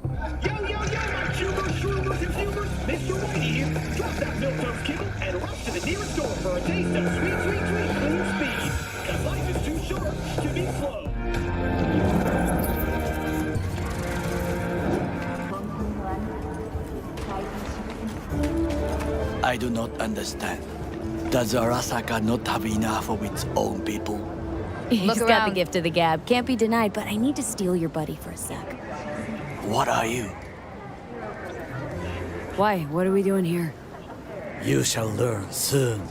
Yo, yo, yo, my Cubers, Shroomers, and Fumers! Mr. Whitey here. Drop that milquetoast kibble and rush to the nearest store for a taste of sweet, sweet, sweet clean speed. Cause life is too short to be slow. I do not understand. Does Arasaka not have enough of its own people? He's got the gift of the gab. Can't be denied, but I need to steal your buddy for a sec. What are you? Why? What are we doing here? You shall learn soon.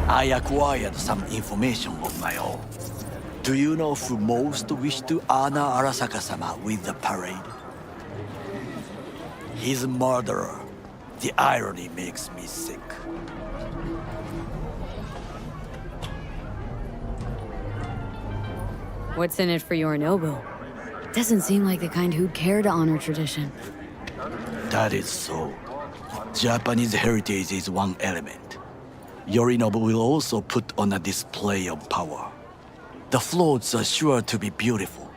I acquired some information of my own. Do you know who most wish to honor Arasaka-sama with the parade? He's a murderer. The irony makes me sick. What's in it for Yorinobu? Doesn't seem like the kind who'd care to honor tradition. That is so. Japanese heritage is one element. Yorinobu will also put on a display of power. The floats are sure to be beautiful,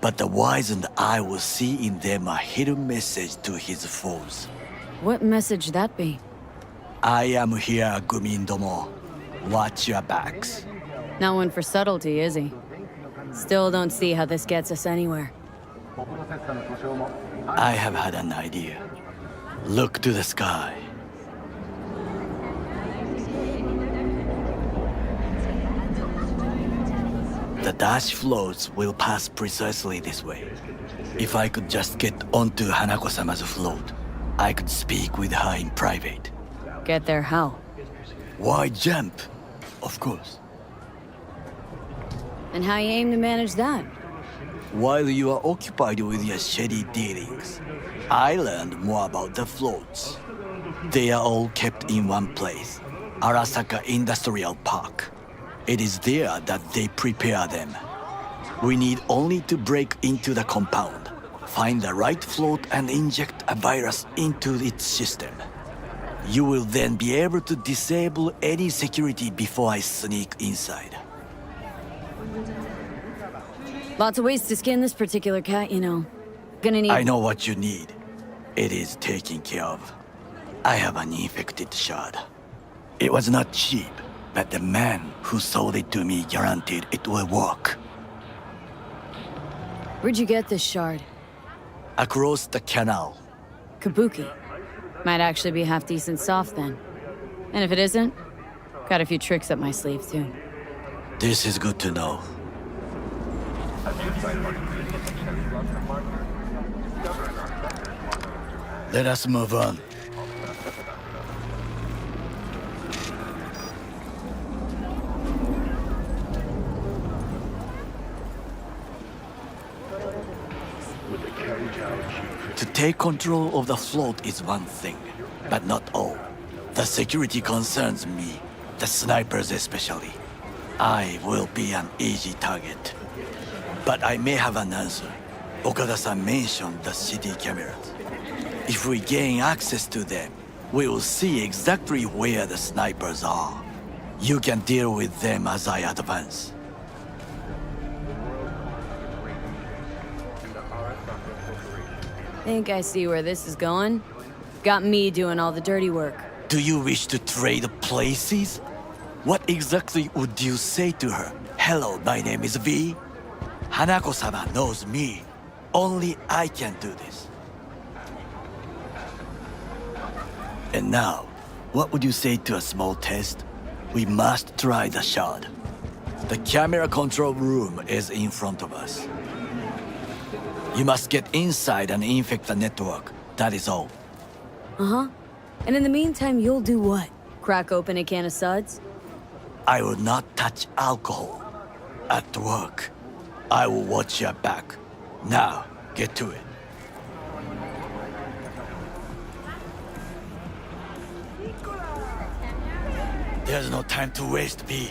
but the wizened eye will see in them a hidden message to his foes. What message that be? I am here, Gumindomo. Watch your backs. Not one for subtlety, is he? Still don't see how this gets us anywhere. I have had an idea. Look to the sky. The dash floats will pass precisely this way. If I could just get onto Hanako-sama's float, I could speak with her in private. Get there how? Why jump? Of course. And how you aim to manage that? While you are occupied with your shady dealings, I learned more about the floats. They are all kept in one place, Arasaka Industrial Park. It is there that they prepare them. We need only to break into the compound, find the right float and inject a virus into its system. You will then be able to disable any security before I sneak inside. Lots of ways to skin this particular cat, you know. Gonna need... I know what you need. It is taken care of. I have an infected shard. It was not cheap, but the man who sold it to me guaranteed it will work. Where'd you get this shard? Across the canal. Kabuki. Might actually be half-decent soft then. And if it isn't, got a few tricks up my sleeve too. This is good to know. Let us move on. To take control of the float is one thing, but not all. The security concerns me, the snipers especially. I will be an easy target. But I may have an answer. Okada-san mentioned the city cameras. If we gain access to them, we will see exactly where the snipers are. You can deal with them as I advance. Think I see where this is going. Got me doing all the dirty work. Do you wish to trade places? What exactly would you say to her? Hello, my name is V. Hanako-sama knows me. Only I can do this. And now, what would you say to a small test? We must try the shard. The camera control room is in front of us. You must get inside and infect the network. That is all. Uh-huh. And in the meantime, you'll do what? Crack open a can of suds? I will not touch alcohol. At work, I will watch your back. Now, get to it. There's no time to waste, B.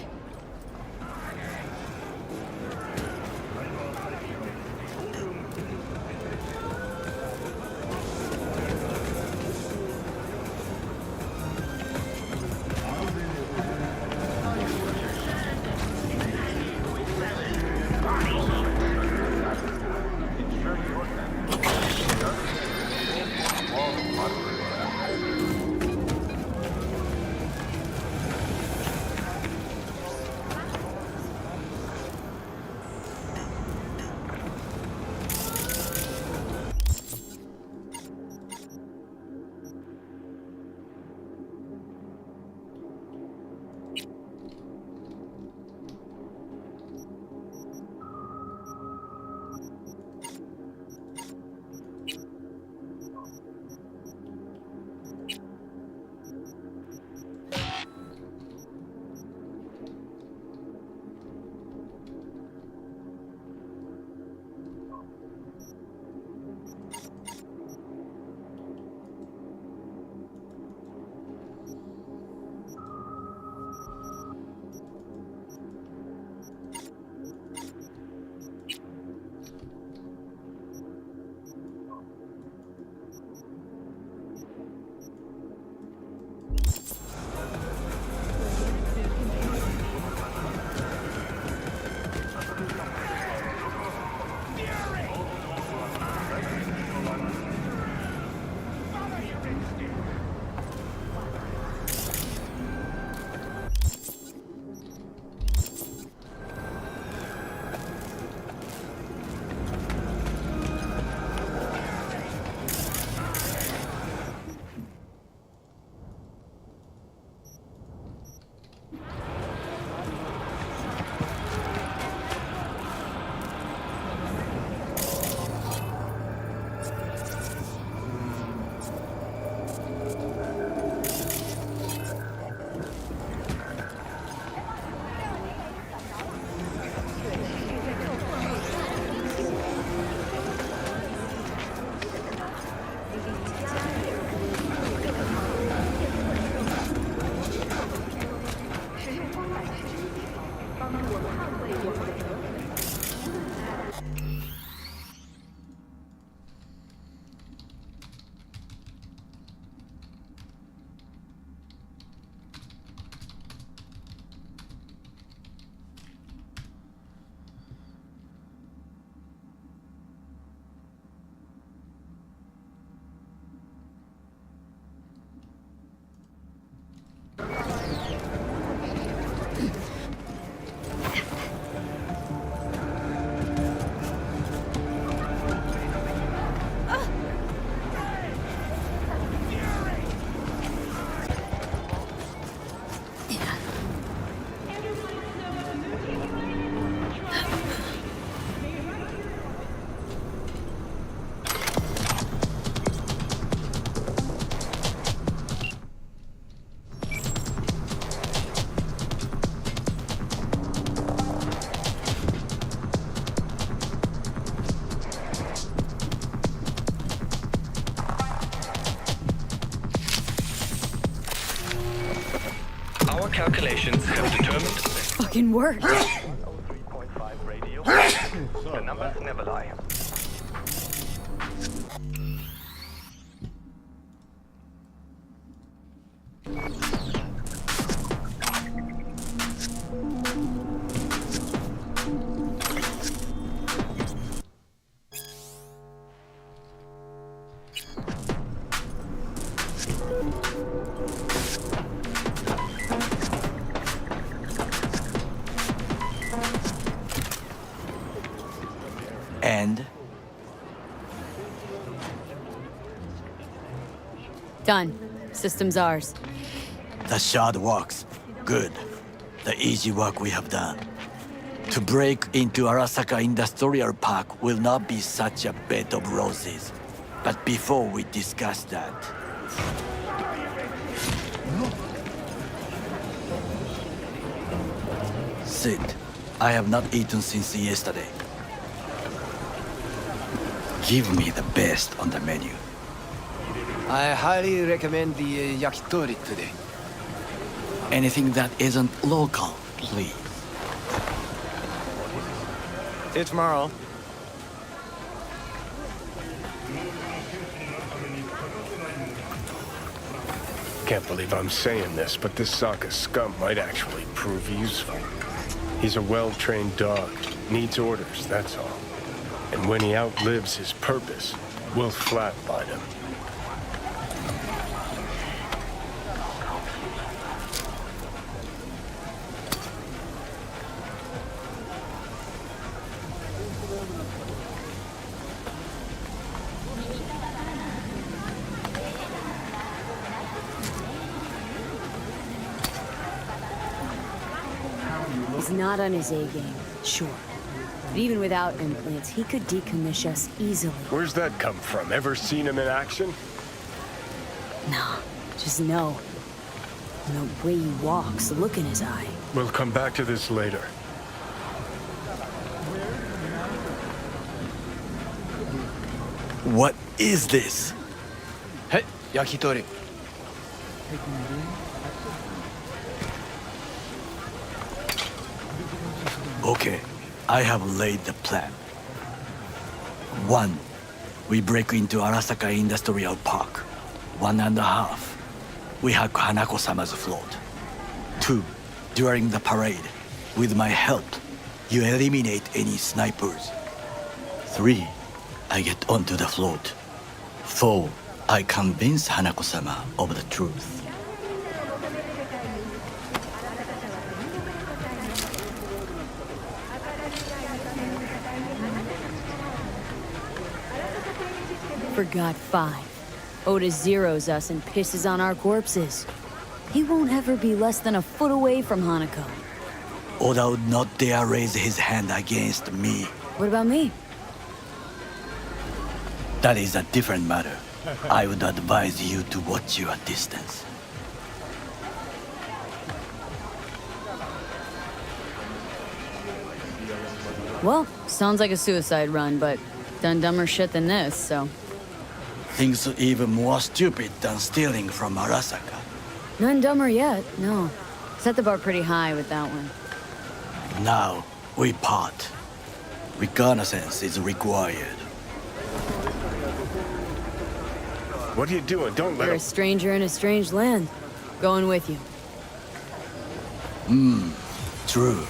investigations have determined Fucking worked. 3.5 radio. The numbers never lie. And Done. System's ours. the shard works. Good. The easy work we have done. To break into Arasaka Industrial Park will not be such a bed of roses. But before we discuss that, sit. I have not eaten since yesterday. Give me the best on the menu. I highly recommend the yakitori today. Anything that isn't local, please. See you tomorrow. Can't believe I'm saying this, but this Sokka scum might actually prove useful. He's a well-trained dog. Needs orders, that's all. And when he outlives his purpose, we'll flatline him. He's not on his A game, sure. But even without implants, he could decommission us easily. Where's that come from? Ever seen him in action? Nah, just know. And the way he walks, the look in his eye. We'll come back to this later. What is this? Hey, yakitori. Okay, I have laid the plan. 1. We break into Arasaka Industrial Park. 1.5. We hack Hanako-sama's float. 2. During the parade, with my help, you eliminate any snipers. 3. I get onto the float. 4. I convince Hanako-sama of the truth. Forgot 5. Oda zeroes us and pisses on our corpses. He won't ever be less than a foot away from Hanako. Oda would not dare raise his hand against me. What about me? That is a different matter. I would advise you to watch your distance. Well, sounds like a suicide run, but done dumber shit than this, so... Things even more stupid than stealing from Arasaka. None dumber yet, no. Set the bar pretty high with that one. Now, we part. Reconnaissance is required. What are you doing? Don't let You're him... a stranger in a strange land. Going with you. True.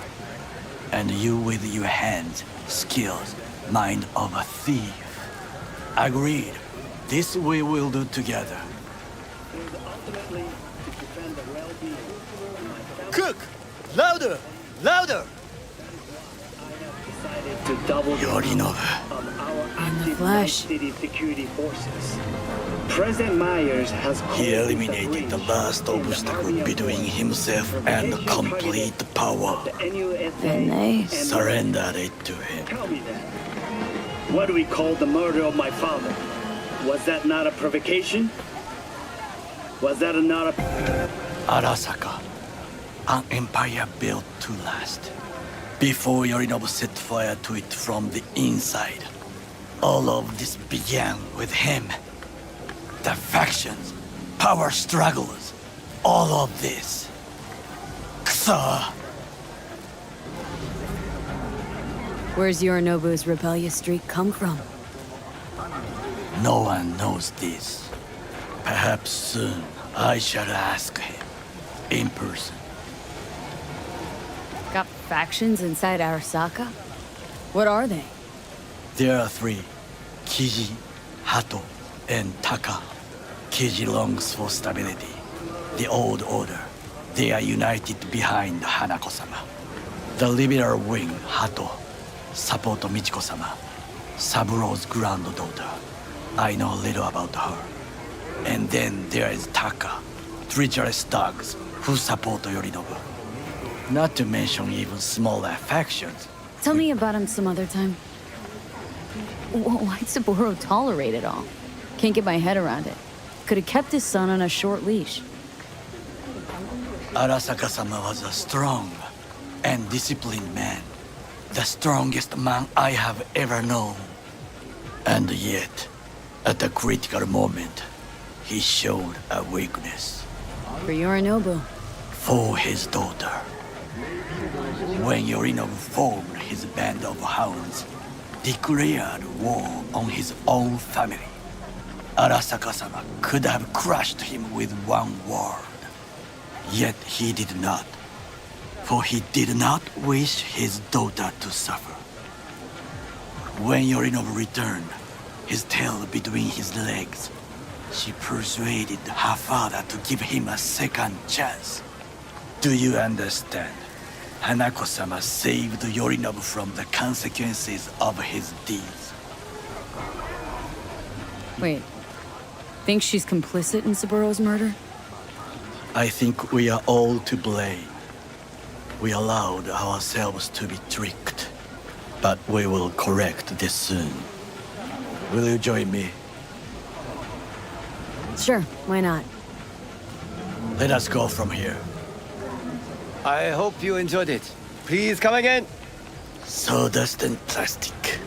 And you with your hands, skills, mind of a thief. Agreed. This we will do together. Ultimately, to defend the well-being of my family, Cook! Louder! Louder! I have decided to double Yorinobu. on our In the active flesh. city security forces. President Myers has He eliminated the last obstacle between himself and complete power. And they Surrendered it to him. Tell me that. What do we call the murder of my father? Was that not a provocation? Was that not a... Arasaka. An empire built to last. Before Yorinobu set fire to it from the inside. All of this began with him. The factions, power struggles, all of this. Sir, Where's Yorinobu's rebellious streak come from? no one knows this. Perhaps soon I shall ask him in person. Got factions inside Arasaka? What are they? There are three: Kiji, Hato, and Taka. Kiji longs for stability. The old order. They are united behind Hanako-sama. The liberal wing, Hato, support Michiko-sama, Saburo's granddaughter. I know little about her. And then there is Taka, treacherous dogs who support Yorinobu. Not to mention even smaller factions. Tell me about him some other time. Why'd Saburo tolerate it all? Can't get my head around it. Could have kept his son on a short leash. Arasaka-sama was a strong and disciplined man. The strongest man I have ever known. And yet, at a critical moment, he showed a weakness. For Yorinobu. For his daughter. When Yorinobu formed his band of hounds, declared war on his own family, Arasaka-sama could have crushed him with one word. Yet he did not, for he did not wish his daughter to suffer. When Yorinobu returned, his tail between his legs, she persuaded her father to give him a second chance. Do you understand? Hanako-sama saved Yorinobu from the consequences of his deeds. Wait. Think she's complicit in Saburo's murder? I think we are all to blame. We allowed ourselves to be tricked. But we will correct this soon. Will you join me? Sure, why not? Let us go from here. I hope you enjoyed it. Please come again. Sawdust and plastic.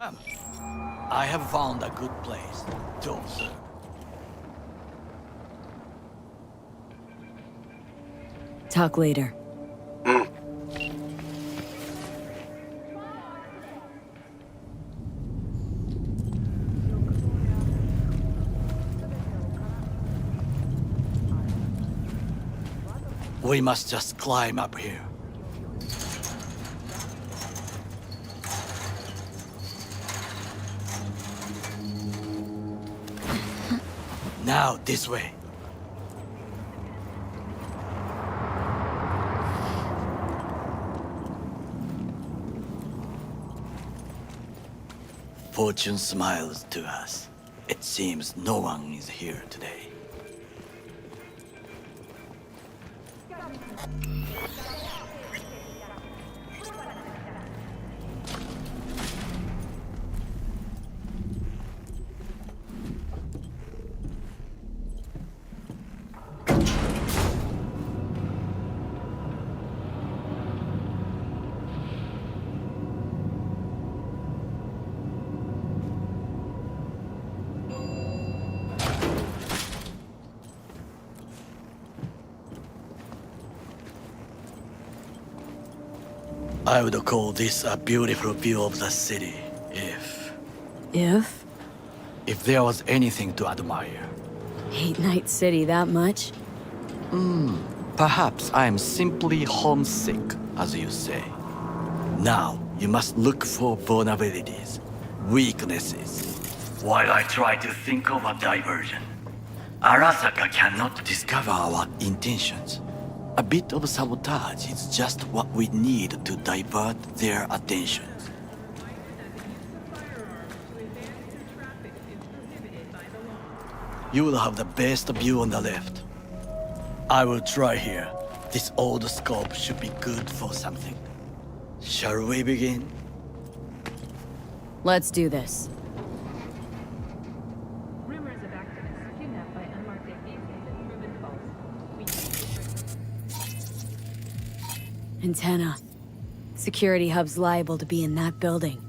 I have found a good place to observe. Talk later. We must just climb up here. Now, this way. Fortune smiles to us. It seems no one is here today. I would call this a beautiful view of the city, If? if there was anything to admire. Hate Night City that much? Perhaps I am simply homesick, as you say. Now, you must look for vulnerabilities, weaknesses. While I try to think of a diversion, Arasaka cannot discover our intentions. A bit of sabotage is just what we need to divert their attention. You will have the best view on the left. I will try here. This old scope should be good for something. Shall we begin? Let's do this. Rumors of activists kidnapped by unmarked APs have been proven false. Antenna. Security hub's liable to be in that building.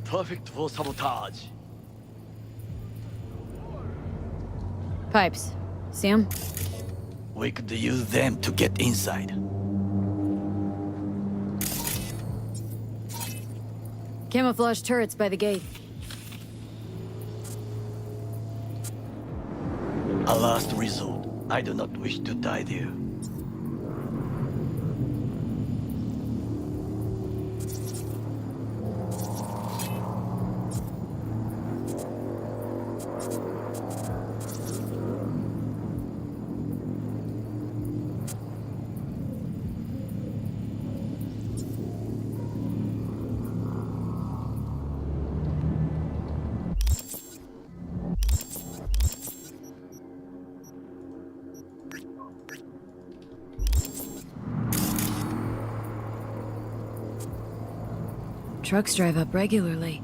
Perfect for sabotage. Pipes. See 'em? We could use them to get inside. Camouflage turrets by the gate. A last resort. I do not wish to die there. Trucks drive up regularly.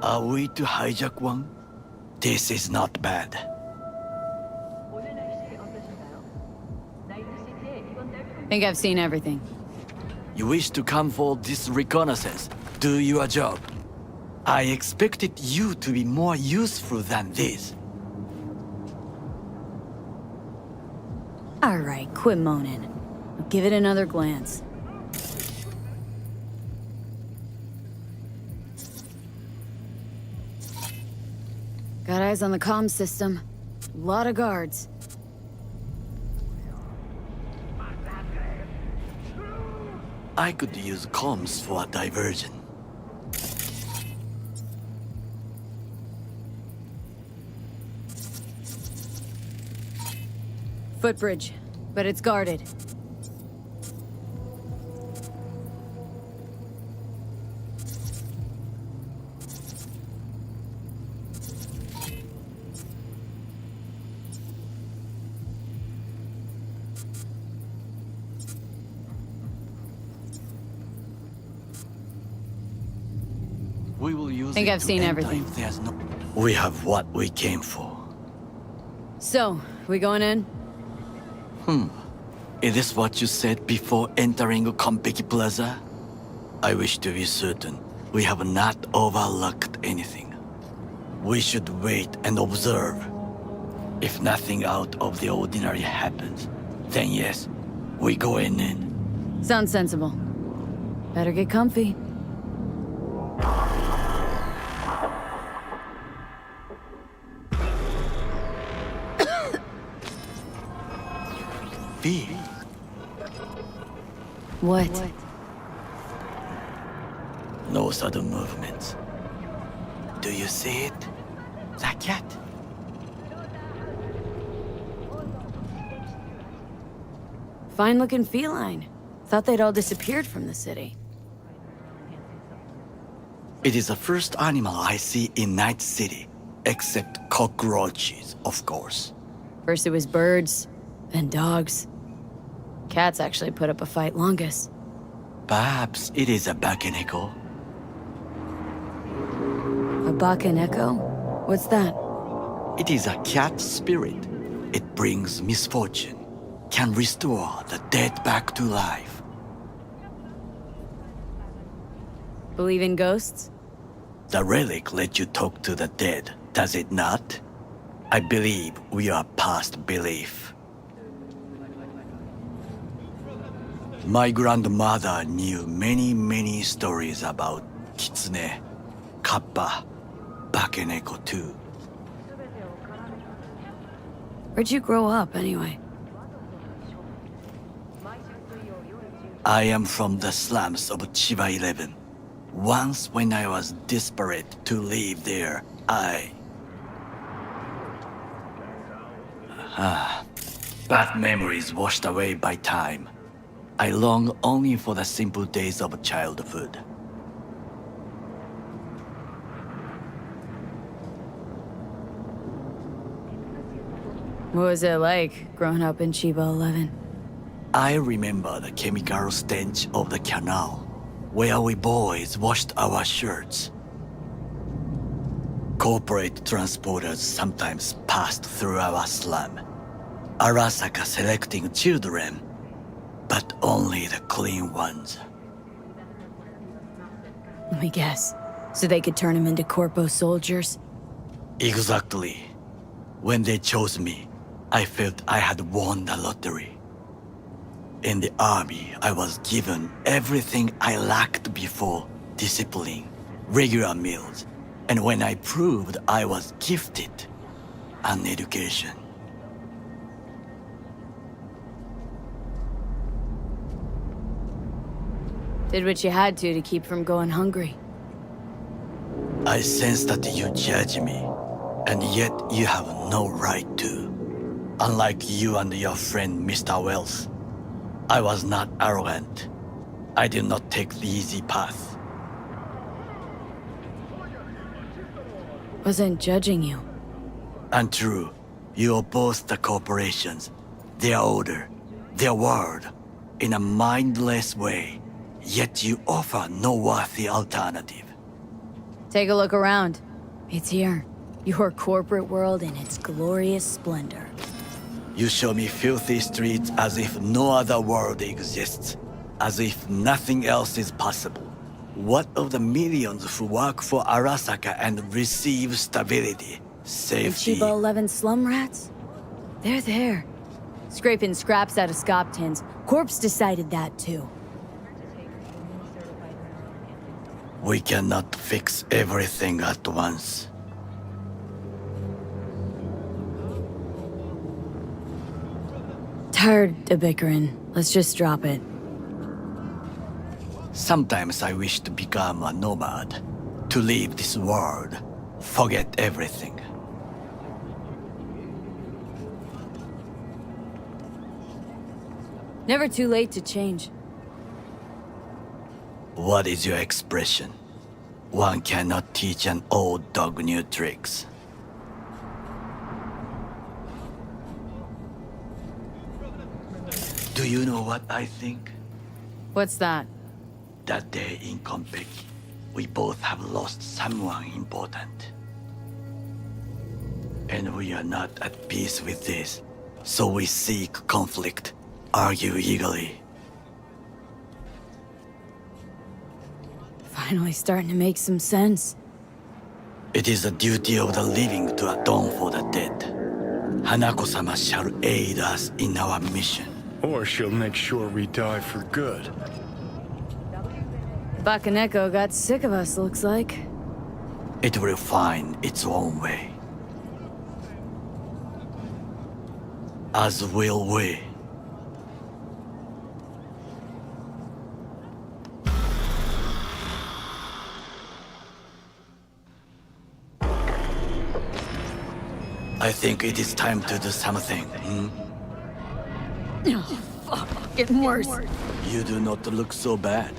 Are we to hijack one? This is not bad. Think I've seen everything. You wish to come for this reconnaissance? Do your job. I expected you to be more useful than this. All right, quit moaning. I'll give it another glance. Got eyes on the comm system. Lot of guards. I could use comms for a diversion. Footbridge, but it's guarded. We will use Think it I've to seen enter everything. if there's no... We have what we came for. So, we going in? Is this what you said before entering Konpeki Plaza? I wish to be certain we have not overlooked anything. We should wait and observe. If nothing out of the ordinary happens, then yes, we go in. Sounds sensible. Better get comfy. V. What? No sudden movements. Do you see it? That cat? Fine-looking feline. Thought they'd all disappeared from the city. It is the first animal I see in Night City, except cockroaches, of course. First it was birds, then dogs. Cats actually put up a fight longest. Perhaps it is a bakeneko. A bakaneko? What's that? It is a cat spirit. It brings misfortune, can restore the dead back to life. Believe in ghosts? The relic lets you talk to the dead, does it not? I believe we are past belief. My grandmother knew many stories about kitsune, kappa, bakeneko too. Where'd you grow up, anyway? I am from the slums of Chiba 11. Once when I was desperate to live there, bad memories washed away by time. I long only for the simple days of childhood. What was it like, growing up in Chiba 11? I remember the chemical stench of the canal, where we boys washed our shirts. Corporate transporters sometimes passed through our slum, Arasaka selecting children, but only the clean ones. Let me guess. So they could turn them into corpo soldiers? Exactly. When they chose me, I felt I had won the lottery. In the army, I was given everything I lacked before: discipline, regular meals, and when I proved I was gifted, an education. Did what you had to keep from going hungry. I sense that you judge me, and yet you have no right to. Unlike you and your friend Mr. Wells, I was not arrogant. I did not take the easy path. Wasn't judging you. Untrue. You oppose the corporations, their order, their word, in a mindless way, yet you offer no worthy alternative. Take a look around. It's here. Your corporate world in its glorious splendor. You show me filthy streets as if no other world exists, as if nothing else is possible. What of the millions who work for Arasaka and receive stability, And safety? Chiba 11 slum rats? They're there. Scraping scraps out of scop tins. Corpse decided that too. We cannot fix everything at once. Tired of bickering. Let's just drop it. Sometimes I wish to become a nomad, to leave this world, forget everything. Never too late to change. What is your expression? One cannot teach an old dog new tricks. Do you know what I think? What's that? That day in Konpeki, we both have lost someone important. And we are not at peace with this, so we seek conflict, argue eagerly. Finally starting to make some sense. It is the duty of the living to atone for the dead. Hanako-sama shall aid us in our mission. Or she'll make sure we die for good. Bakaneko got sick of us, looks like. It will find its own way. As will we. I think it is time to do something. Oh, fuck. Getting worse. You do not look so bad.